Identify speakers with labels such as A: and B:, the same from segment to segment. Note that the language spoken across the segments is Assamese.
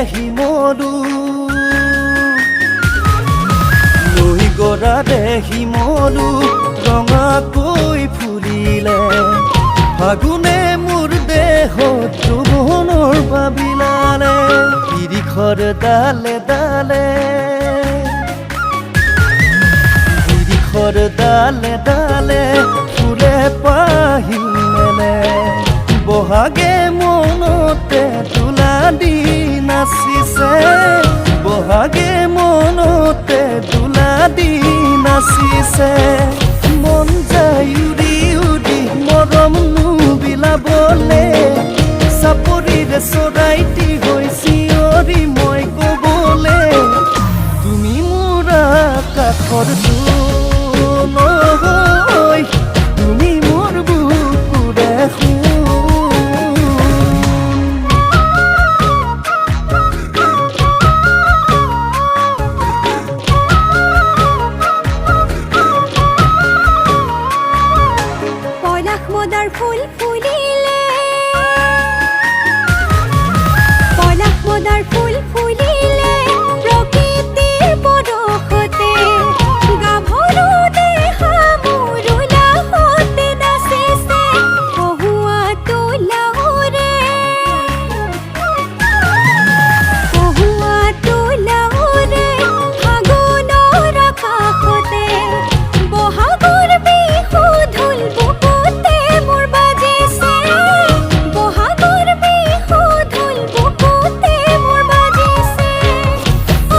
A: শিমলু লৈ গৰাৰে শিমলু ৰঙাকৈ ফুলিলে ফাগুনে মোৰ দেহত যৌৱনৰ বাবিলালে বিৰিখৰ ডালে ডালে ডালে ডালে ফুলে পাহি মেলে বহাগে মনতে তোলা দি নাচিছে বহাগে মনতে তোলা দি নাচিছে মন যায় উৰি উৰি মৰম বিলাবলে চাপৰিৰে চৰাইটি হৈ চিঞৰি মই কবলে তুমি মোৰ আকাশৰ তুমি মোৰ বুকুৰে
B: পলাশ মদাৰ ফুল ফুলিলে পলাশ মদাৰ ফুল ফুলিলে প্ৰকৃতিৰ পৰশতে গাভৰু দেহা মোৰ উলাহতে নাচিছে কহুৱা তোলাওৰে ফাগুনৰ আকাশতে বহাগৰ বিহু ঢোল বুকুতে মোৰ বাজিছে বহাগৰ বিহু ঢোল বুকুতে মোৰ বাজিছে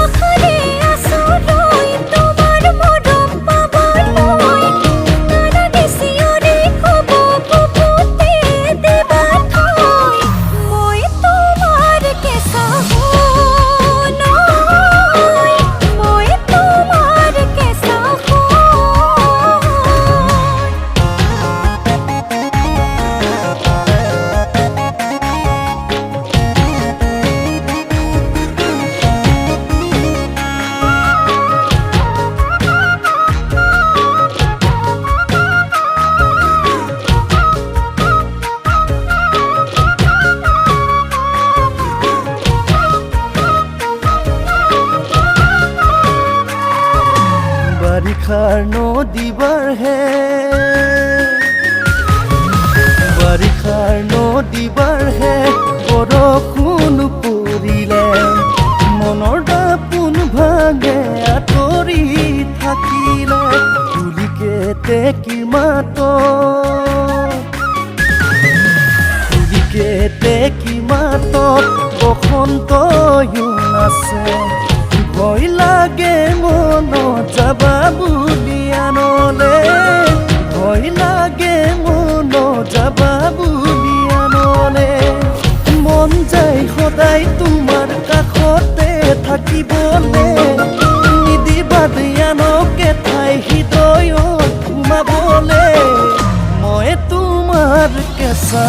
B: আশাৰে আছো ৰৈ তোমাৰ মৰম পাবলৈ নানাদি চিঞৰি কব বুকুতে দিবা থৈ মই তোমাৰ কেঁচা সোণ মই তোমাৰ কেঁচা সোণ
A: বাৰিষাৰ নদীবাৰ হে বাৰিষাৰ নদীবাৰ হে বৰষুণ পৰিলে মনৰ দাপোন ভাঙে আঁতৰি থাকিলে তুলিকে টেকিৰ মাতত তুলিকে টেকি মাতত বসন্তয়ো নাচে ভয় লাগে মন যাবা বুলি আনলে ভয় লাগে মন যাবা বুলি আনলে মন যায় সদায় তোমাৰ কাষতে থাকিবলে নিদিবা আনকে ঠাই হৃদয়ত সোমাবলে মই তোমাৰ কেঁচা